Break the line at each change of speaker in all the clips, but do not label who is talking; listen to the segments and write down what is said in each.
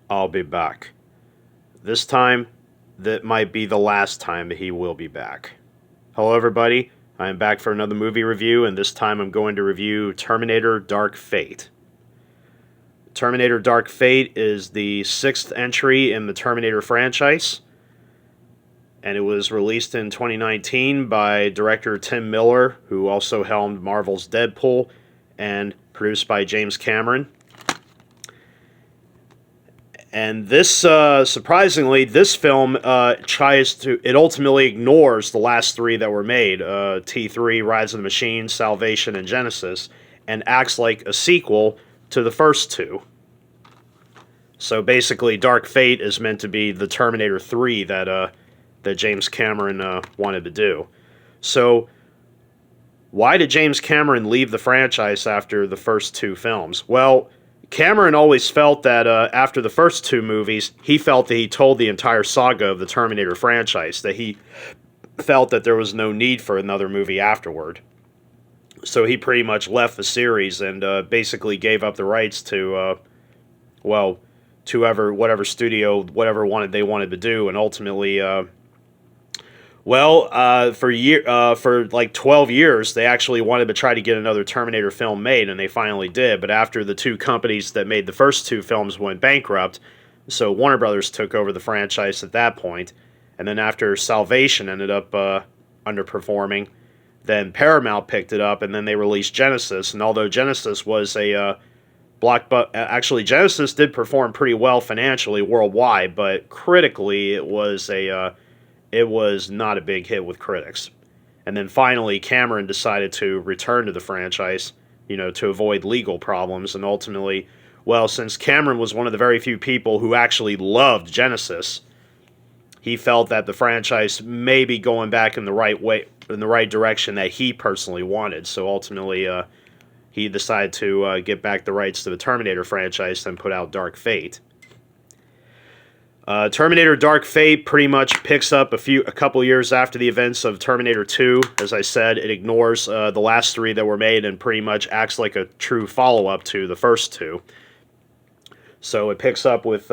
I'll be back. This time, that might be the last time that he will be back. Hello, everybody. I am back for another movie review, and this time I'm going to review Terminator Dark Fate. Terminator Dark Fate is the sixth entry in the Terminator franchise, and it was released in 2019 by director Tim Miller, who also helmed Marvel's Deadpool, and produced by James Cameron. And this, surprisingly, this film it ultimately ignores the last three that were made, T3, Rise of the Machines, Salvation, and Genesis, and acts like a sequel to the first two. So basically, Dark Fate is meant to be the Terminator 3 that James Cameron wanted to do. So, why did James Cameron leave the franchise after the first two films? Well, Cameron always felt that after the first two movies, he felt that he told the entire saga of the Terminator franchise, that he felt that there was no need for another movie afterward. So he pretty much left the series and basically gave up the rights to, to whatever studio, whatever they wanted to do, and ultimately, for like 12 years, they actually wanted to try to get another Terminator film made, and they finally did. But after the two companies that made the first two films went bankrupt, so Warner Brothers took over the franchise at that point. And then after Salvation ended up underperforming, then Paramount picked it up, and then they released Genesis. And although Genesis was a actually Genesis did perform pretty well financially worldwide, but critically it was not a big hit with critics. And then finally, Cameron decided to return to the franchise, to avoid legal problems. And ultimately, since Cameron was one of the very few people who actually loved Genesis, he felt that the franchise may be going back in the right direction that he personally wanted. So ultimately, he decided to get back the rights to the Terminator franchise and put out Dark Fate. Terminator Dark Fate pretty much picks up a couple years after the events of Terminator 2. As I said, it ignores the last three that were made and pretty much acts like a true follow-up to the first two. So it picks up with...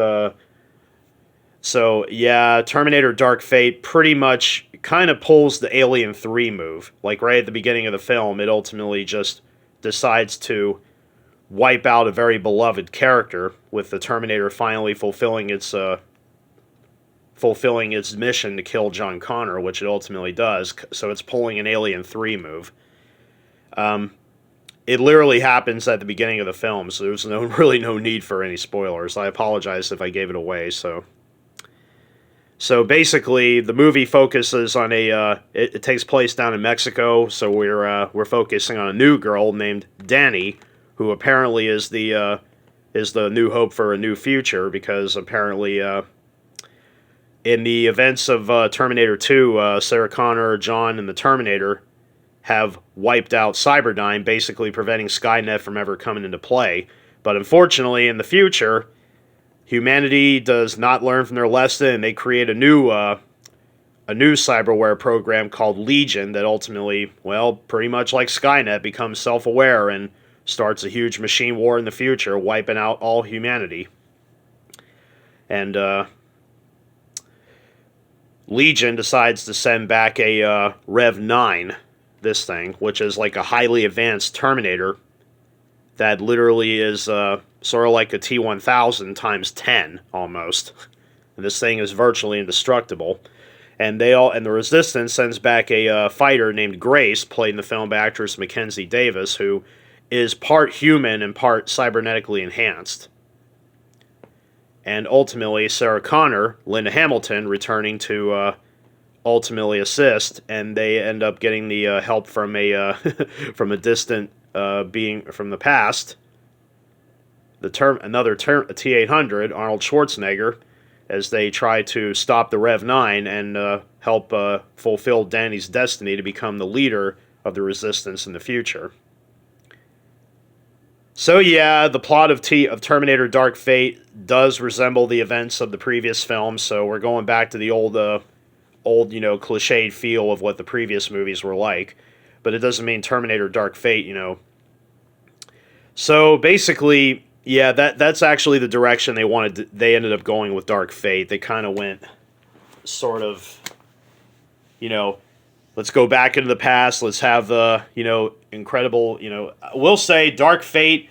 Terminator Dark Fate pretty much kind of pulls the Alien 3 move. Like right at the beginning of the film, it ultimately just decides to wipe out a very beloved character, with the Terminator finally fulfilling its mission to kill John Connor, which it ultimately does. So it's pulling an Alien 3 move. It literally happens at the beginning of the film, so there's really no need for any spoilers. I apologize if I gave it away. So basically, the movie focuses on it takes place down in Mexico. So we're focusing on a new girl named Danny, who apparently is the new hope for a new future, because apparently, in the events of Terminator 2, Sarah Connor, John, and the Terminator have wiped out Cyberdyne, basically preventing Skynet from ever coming into play. But unfortunately, in the future, humanity does not learn from their lesson, and they create a new cyberware program called Legion that ultimately, pretty much like Skynet, becomes self-aware and starts a huge machine war in the future, wiping out all humanity. And Legion decides to send back a Rev 9, this thing, which is like a highly advanced Terminator that literally is sort of like a T-1000 times 10, almost. And this thing is virtually indestructible. And the Resistance sends back a fighter named Grace, played in the film by actress Mackenzie Davis, who is part human and part cybernetically enhanced. And ultimately, Sarah Connor, Linda Hamilton, returning to ultimately assist, and they end up getting the help from a from a distant being from the past. Another T-800, Arnold Schwarzenegger, as they try to stop the Rev 9 and help fulfill Danny's destiny to become the leader of the Resistance in the future. So yeah, the plot of Terminator Dark Fate does resemble the events of the previous film, so we're going back to the old cliched feel of what the previous movies were like. But it doesn't mean Terminator Dark Fate, So basically, Yeah, that's actually the direction they wanted. They ended up going with Dark Fate. They kind of went sort of, you know, let's go back into the past. Let's have the, incredible, we'll say Dark Fate.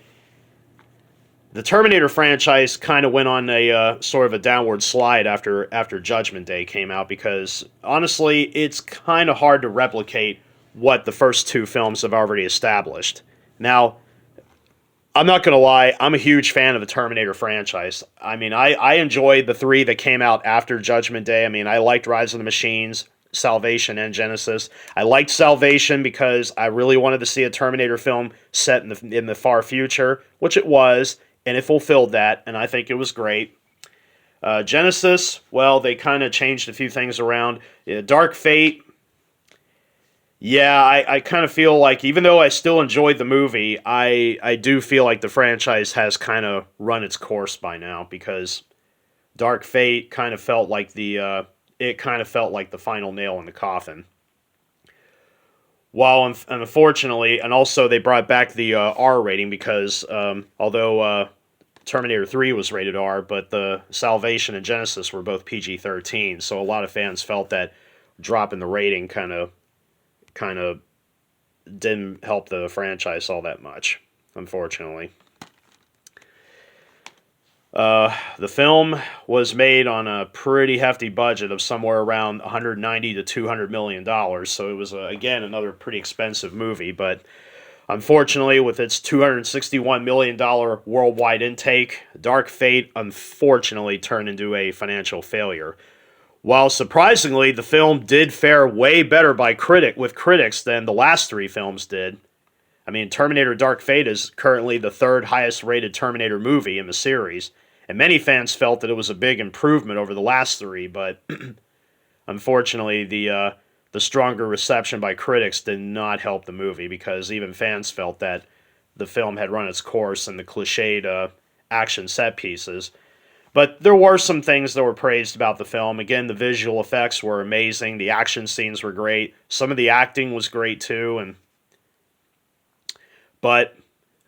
The Terminator franchise kind of went on a sort of a downward slide after Judgment Day came out, because honestly, it's kind of hard to replicate what the first two films have already established. Now, I'm not going to lie, I'm a huge fan of the Terminator franchise. I mean, I enjoyed the three that came out after Judgment Day. I mean, I liked Rise of the Machines, Salvation, and Genesis. I liked Salvation because I really wanted to see a Terminator film set in the far future, which it was, and it fulfilled that, and I think it was great. Genesis, well, they kind of changed a few things around. Dark Fate, yeah, I kind of feel like, even though I still enjoyed the movie, I do feel like the franchise has kind of run its course by now, because Dark Fate kind of felt like the final nail in the coffin. While unfortunately, and also they brought back the R rating, because although Terminator 3 was rated R, but the Salvation and Genesis were both PG-13, so a lot of fans felt that dropping the rating kind of didn't help the franchise all that much, unfortunately. The film was made on a pretty hefty budget of somewhere around 190 to 200 million dollars, so it was again another pretty expensive movie. But unfortunately, with its 261 million dollar worldwide intake, Dark Fate unfortunately turned into a financial failure. While surprisingly, the film did fare way better with critics than the last three films did. I mean, Terminator Dark Fate is currently the third highest rated Terminator movie in the series, and many fans felt that it was a big improvement over the last three, but unfortunately, the stronger reception by critics did not help the movie, because even fans felt that the film had run its course in the cliched action set pieces. But there were some things that were praised about the film. Again, the visual effects were amazing. The action scenes were great. Some of the acting was great too. But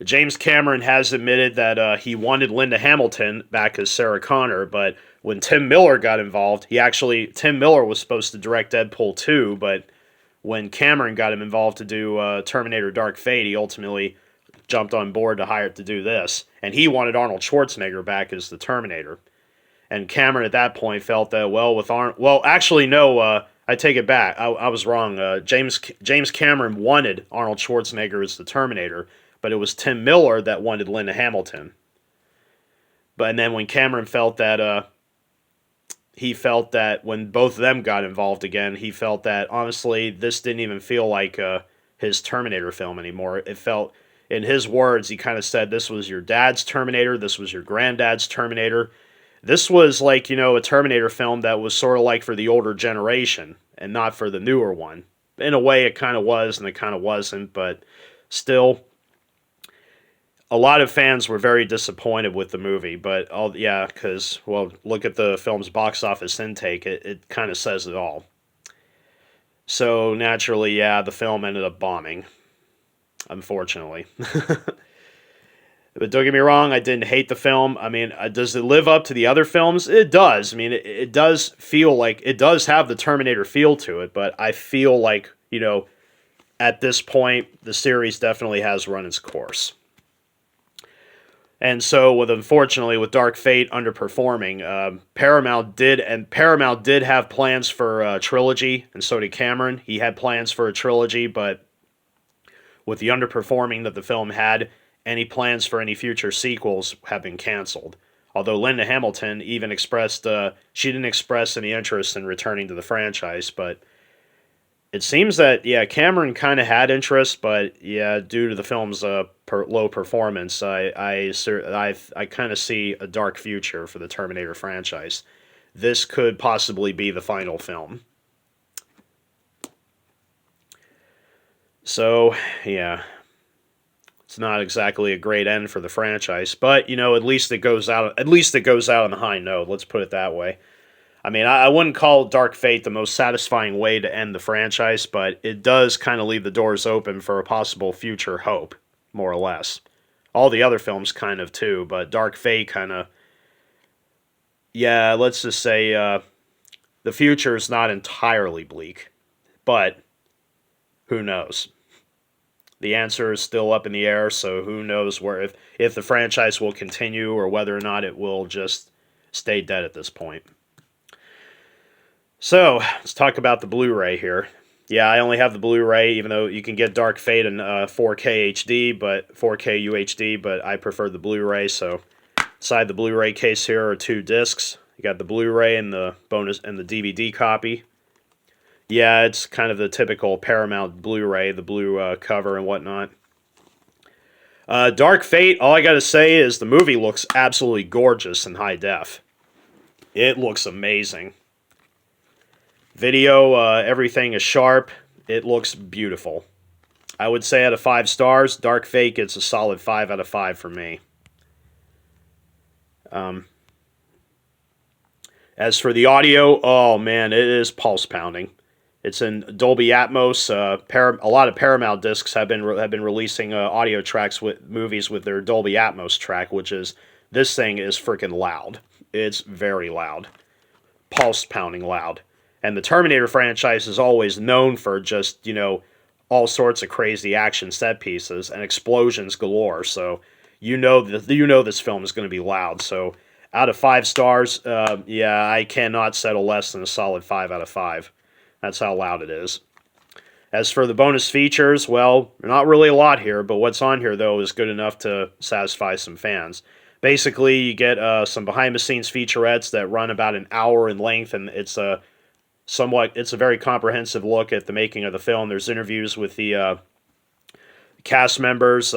James Cameron has admitted that he wanted Linda Hamilton back as Sarah Connor. But when Tim Miller got involved, Tim Miller was supposed to direct Deadpool 2. But when Cameron got him involved to do Terminator Dark Fate, he ultimately jumped on board to do this, and he wanted Arnold Schwarzenegger back as the Terminator. And Cameron at that point felt that, actually no, I take it back. I was wrong. James Cameron wanted Arnold Schwarzenegger as the Terminator, but it was Tim Miller that wanted Linda Hamilton. And then when Cameron felt that when both of them got involved again, he felt that honestly this didn't even feel like his Terminator film anymore. It felt, in his words, he kind of said, this was your dad's Terminator, this was your granddad's Terminator. This was like, a Terminator film that was sort of like for the older generation and not for the newer one. In a way, it kind of was and it kind of wasn't, but still, a lot of fans were very disappointed with the movie. But, because, look at the film's box office intake. It kind of says it all. So, naturally, the film ended up bombing. Unfortunately. But don't get me wrong, I didn't hate the film. I mean, does it live up to the other films? It does. I mean, it does feel like, it does have the Terminator feel to it, but I feel like, at this point, the series definitely has run its course. And so, unfortunately, with Dark Fate underperforming, Paramount did have plans for a trilogy, and so did Cameron. He had plans for a trilogy, but with the underperforming that the film had, any plans for any future sequels have been canceled. Although Linda Hamilton even expressed, she didn't express any interest in returning to the franchise, but it seems that, Cameron kind of had interest, but due to the film's low performance, I kind of see a dark future for the Terminator franchise. This could possibly be the final film. So, it's not exactly a great end for the franchise, but at least it goes out on a high note. Let's put it that way. I mean, I wouldn't call Dark Fate the most satisfying way to end the franchise, but it does kind of leave the doors open for a possible future hope, more or less. All the other films kind of too, but Dark Fate kind of, yeah, let's just say the future is not entirely bleak, but who knows? The answer is still up in the air, so who knows where if the franchise will continue or whether or not it will just stay dead at this point. So let's talk about the Blu-ray here. Yeah, I only have the Blu-ray, even though you can get Dark Fate in 4K HD, but 4K UHD, but I prefer the Blu-ray. So inside the Blu-ray case here are 2 discs. You got the Blu-ray and the bonus and the DVD copy. Yeah, it's kind of the typical Paramount Blu-ray, the blue cover and whatnot. Dark Fate, all I gotta say is the movie looks absolutely gorgeous in high def. It looks amazing. Video, everything is sharp. It looks beautiful. I would say out of 5 stars, Dark Fate gets a solid 5 out of 5 for me. As for the audio, oh man, it is pulse pounding. It's in Dolby Atmos. A lot of Paramount discs have been releasing audio tracks with movies with their Dolby Atmos track, which is this thing is freaking loud. It's very loud, pulse pounding loud. And the Terminator franchise is always known for just all sorts of crazy action set pieces and explosions galore. So you know this film is going to be loud. So out of 5 stars, yeah, I cannot settle less than a solid 5 out of 5. That's how loud it is. As for the bonus features, well, not really a lot here, but what's on here, though, is good enough to satisfy some fans. Basically, you get some behind-the-scenes featurettes that run about an hour in length, and it's a very comprehensive look at the making of the film. There's interviews with the cast members,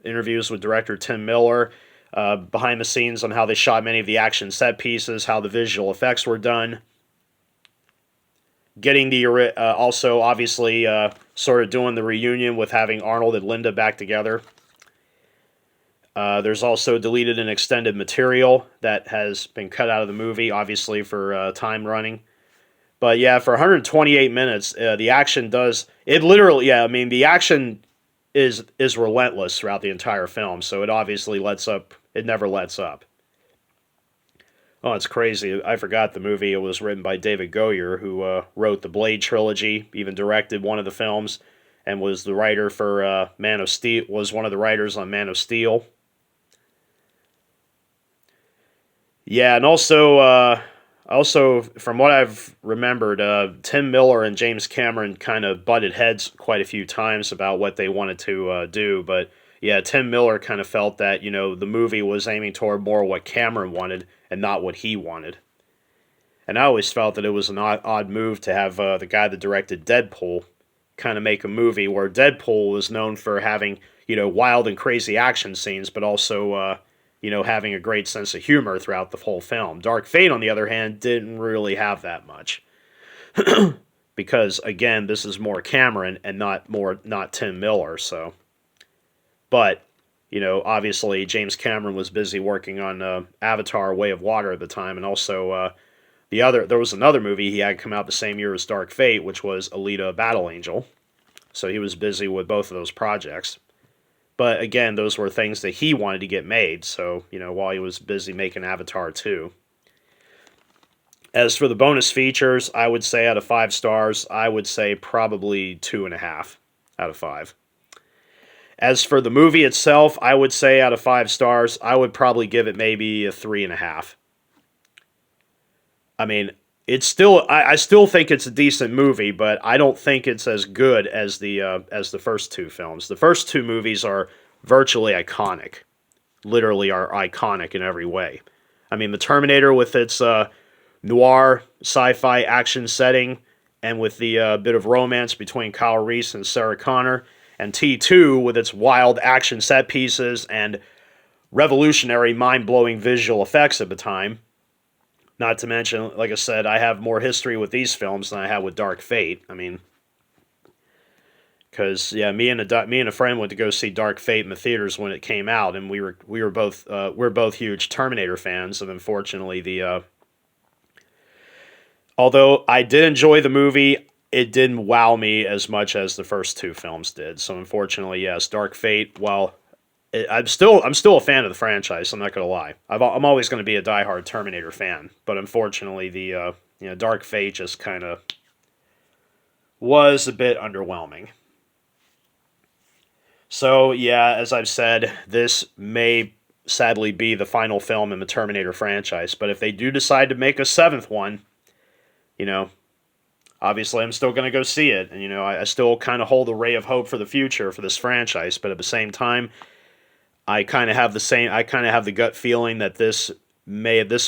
interviews with director Tim Miller, behind the scenes on how they shot many of the action set pieces, how the visual effects were done. Getting the also obviously sort of doing the reunion with having Arnold and Linda back together. There's also deleted and extended material that has been cut out of the movie, obviously for time running. But yeah, for 128 minutes, the action does it literally. Yeah, I mean the action is relentless throughout the entire film, so it obviously lets up. It never lets up. Oh, it's crazy. I forgot the movie. It was written by David Goyer, who wrote the Blade trilogy, even directed one of the films, and was the writer for Man of Steel. Was one of the writers on Man of Steel. Yeah, and also from what I've remembered, Tim Miller and James Cameron kind of butted heads quite a few times about what they wanted to do, but yeah, Tim Miller kind of felt that, the movie was aiming toward more what Cameron wanted and not what he wanted. And I always felt that it was an odd move to have the guy that directed Deadpool kind of make a movie where Deadpool was known for having, wild and crazy action scenes, but also, having a great sense of humor throughout the whole film. Dark Fate, on the other hand, didn't really have that much. Because, again, this is more Cameron and not Tim Miller, so... But, obviously James Cameron was busy working on Avatar: Way of Water at the time, and also there was another movie he had come out the same year as Dark Fate, which was Alita: Battle Angel. So he was busy with both of those projects. But again, those were things that he wanted to get made, so, while he was busy making Avatar 2. As for the bonus features, I would say out of 5 stars, I would say probably 2.5 out of 5. As for the movie itself, I would say out of 5 stars, I would probably give it maybe a 3.5. I mean, it's still, I still think it's a decent movie, but I don't think it's as good as the first 2 films. The first 2 movies are virtually iconic, literally are iconic in every way. I mean, the Terminator with its noir sci-fi action setting, and with the bit of romance between Kyle Reese and Sarah Connor. And T2 with its wild action set pieces and revolutionary, mind-blowing visual effects at the time. Not to mention, like I said, I have more history with these films than I have with Dark Fate. I mean, because yeah, me and a friend went to go see Dark Fate in the theaters when it came out, and we're both huge Terminator fans, and unfortunately although I did enjoy the movie, it didn't wow me as much as the first 2 films did. So unfortunately, yes, Dark Fate, while I'm still a fan of the franchise. I'm not gonna lie. I'm always going to be a diehard Terminator fan, but unfortunately, the Dark Fate just kind of was a bit underwhelming. So yeah, as I've said, this may sadly be the final film in the Terminator franchise. But if they do decide to make a seventh one, you know, obviously I'm still going to go see it, and I still kind of hold a ray of hope for the future for this franchise. But at the same time, I kind of have the gut feeling that this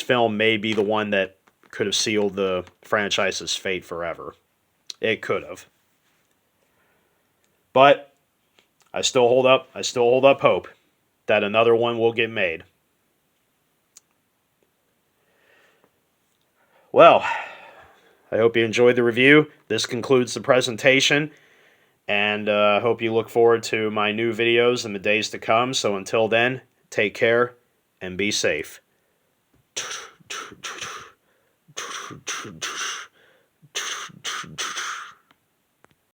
film may be the one that could have sealed the franchise's fate forever. It could have. But I still hold up hope that another one will get made. Well, I hope you enjoyed the review. This concludes the presentation, and I hope you look forward to my new videos in the days to come. So until then, take care and be safe.